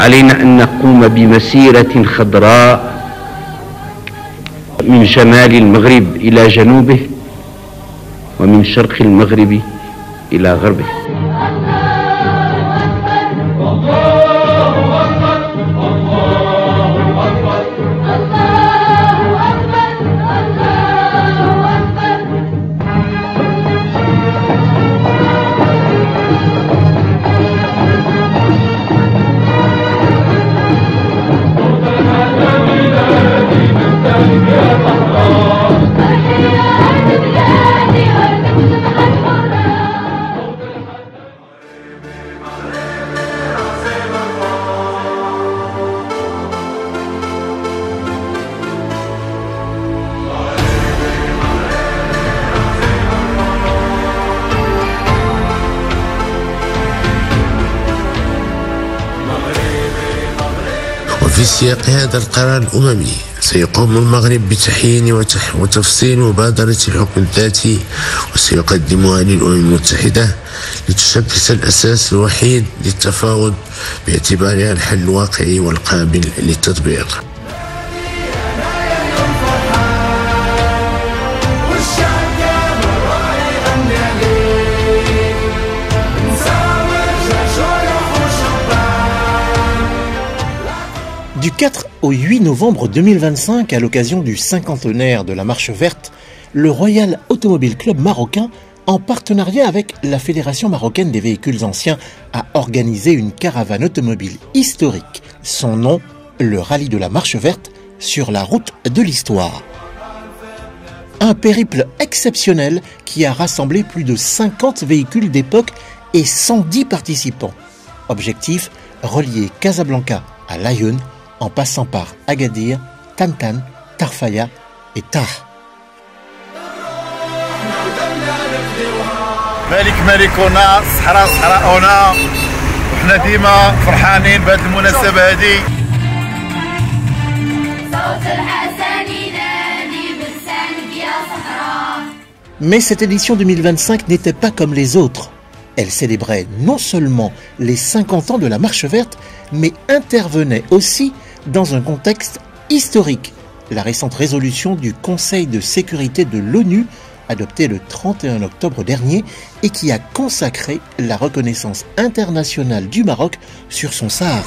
علينا أن نقوم بمسيرة خضراء من شمال المغرب إلى جنوبه ومن شرق المغرب إلى غربه. وفي سياق هذا القرار الأممي سيقوم المغرب بتحيين وتفصيل مبادرة الحكم الذاتي وسيقدمها للأمم المتحدة لتشكل الأساس الوحيد للتفاوض باعتبارها الحل الواقعي والقابل للتطبيق. Du 4 au 8 novembre 2025, à l'occasion du cinquantenaire de la Marche verte, le Royal Automobile Club marocain, en partenariat avec la Fédération marocaine des véhicules anciens, a organisé une caravane automobile historique. Son nom, le Rallye de la Marche verte, sur la route de l'histoire. Un périple exceptionnel qui a rassemblé plus de 50 véhicules d'époque et 110 participants. Objectif, relier Casablanca à Laayoune, en passant par Agadir, Tantan, Tarfaya et Tar. مالك مالكونا صحراء صحراءنا وحنا ديما فرحانين بهذه المناسبة هذه. Mais cette édition 2025 n'était pas comme les autres. Elle célébrait non seulement les 50 ans de la Marche verte, mais intervenait aussi dans un contexte historique. La récente résolution du Conseil de sécurité de l'ONU, adoptée le 31 octobre dernier, et qui a consacré la reconnaissance internationale du Maroc sur son Sahara.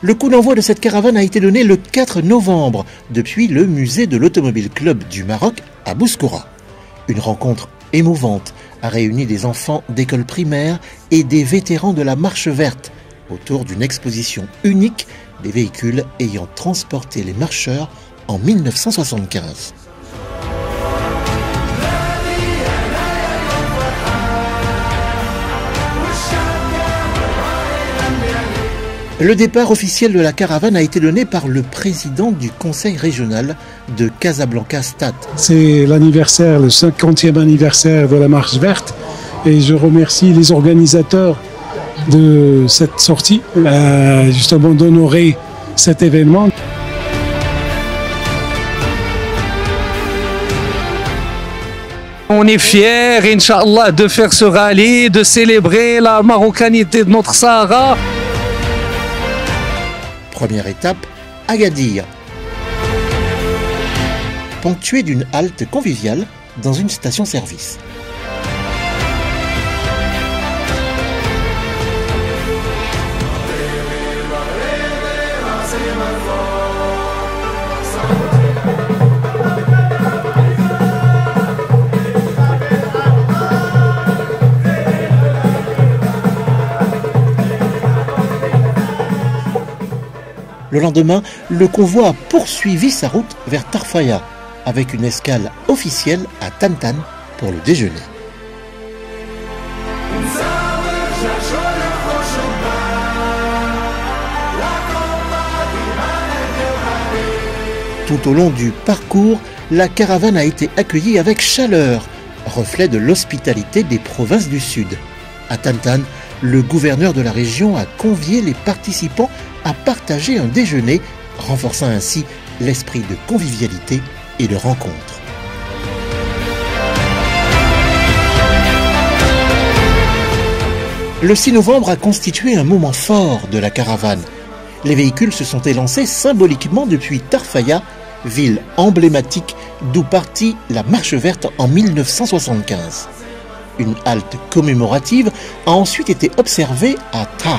Le coup d'envoi de cette caravane a été donné le 4 novembre, depuis le musée de l'Automobile Club du Maroc à Bouskoura. Une rencontre émouvante a réuni des enfants d'école primaire et des vétérans de la Marche verte autour d'une exposition unique des véhicules ayant transporté les marcheurs en 1975. Le départ officiel de la caravane a été donné par le président du conseil régional de Casablanca-Stade. C'est l'anniversaire, le 50e anniversaire de la Marche verte, et je remercie les organisateurs de cette sortie, justement d'honorer cet événement. On est fiers, Inch'Allah, de faire ce rallye, de célébrer la marocanité de notre Sahara. Première étape, Agadir, ponctuée d'une halte conviviale dans une station-service. Le lendemain, le convoi a poursuivi sa route vers Tarfaya, avec une escale officielle à Tantan pour le déjeuner. Tout au long du parcours, la caravane a été accueillie avec chaleur, reflet de l'hospitalité des provinces du Sud. À Tantan, le gouverneur de la région a convié les participants à partager un déjeuner, renforçant ainsi l'esprit de convivialité et de rencontre. Le 6 novembre a constitué un moment fort de la caravane. Les véhicules se sont élancés symboliquement depuis Tarfaya, ville emblématique d'où partit la Marche verte en 1975. Une halte commémorative a ensuite été observée à Ta.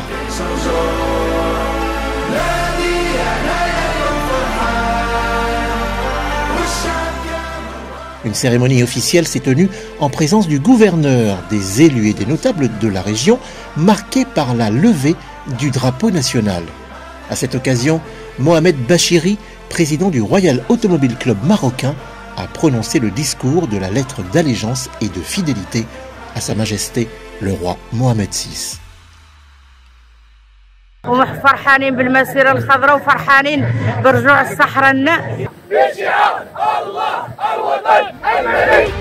Une cérémonie officielle s'est tenue en présence du gouverneur, des élus et des notables de la région, marquée par la levée du drapeau national. À cette occasion, Mohamed Bachiri, président du Royal Automobile Club marocain, a prononcé le discours de la lettre d'allégeance et de fidélité à Sa Majesté le roi Mohamed VI. وفرحانين بالمسيرة الخضراء وفرحانين برجوع الصحراء الناء بشعار الله الوطن الملك.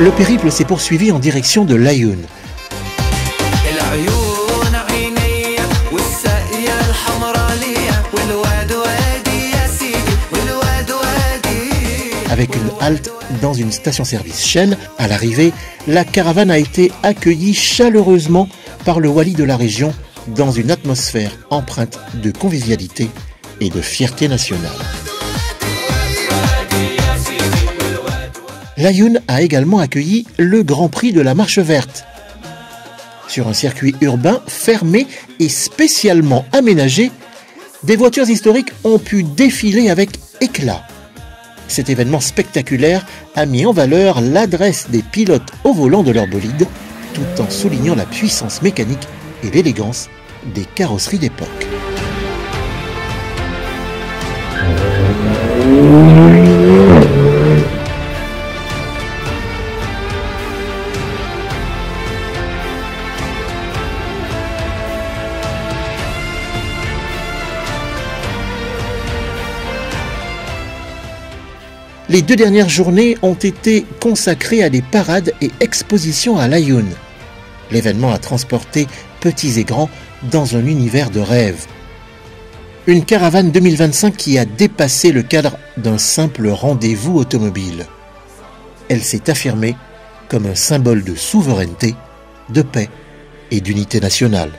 Le périple s'est poursuivi en direction de Laayoune. Avec une halte dans une station-service Shell, à l'arrivée, la caravane a été accueillie chaleureusement par le wali de la région dans une atmosphère empreinte de convivialité et de fierté nationale. Laayoune a également accueilli le Grand Prix de la Marche verte. Sur un circuit urbain fermé et spécialement aménagé, des voitures historiques ont pu défiler avec éclat. Cet événement spectaculaire a mis en valeur l'adresse des pilotes au volant de leur bolide, tout en soulignant la puissance mécanique et l'élégance des carrosseries d'époque. Les 2 dernières journées ont été consacrées à des parades et expositions à Laayoune. L'événement a transporté petits et grands dans un univers de rêve. Une caravane 2025 qui a dépassé le cadre d'un simple rendez-vous automobile. Elle s'est affirmée comme un symbole de souveraineté, de paix et d'unité nationale.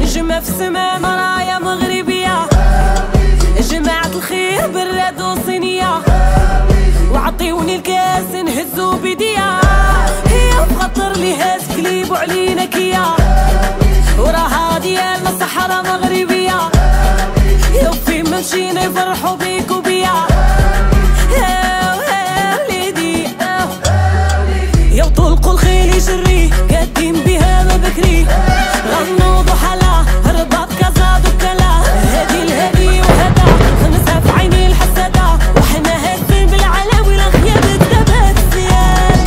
نجمة في السماء مرايا مغربية جماعة الخير بالراد وصينية وعطيوني الكاس نهزو بيديا هي بخطر لي هاز كليب وعلينا كيا وراها ديالنا الصحراء مغربية يا وفين ما مشينا يفرحوا بيك وبيا وليدي يا وطلقوا الخيل يجري قادين بها ما بكري غنوا ضحلا رباط كازا دكلا هادي الهادي وهدا خمسها في عيني الحسادة وحنا هازين بالعلاوي الغياب الدبات الزيان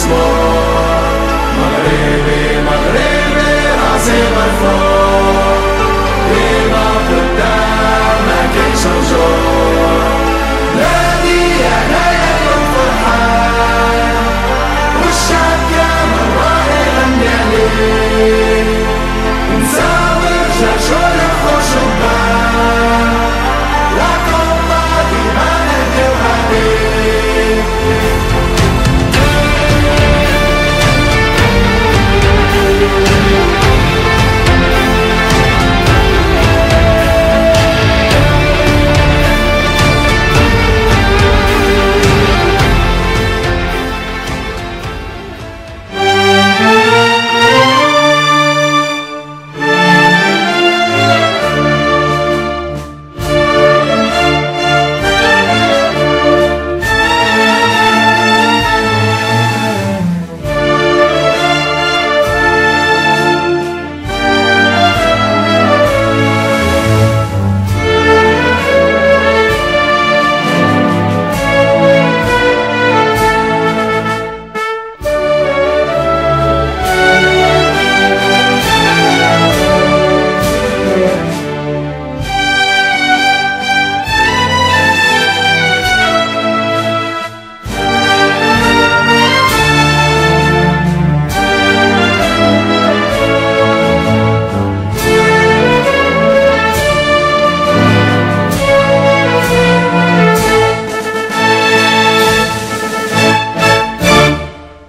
مسموع مغربي مغربي راسي مرفوع ديما قدام ما كاينش رجوع بلادي انايا اليوم فرحان والشعب كامل راهي يغني عليك نساور جرجور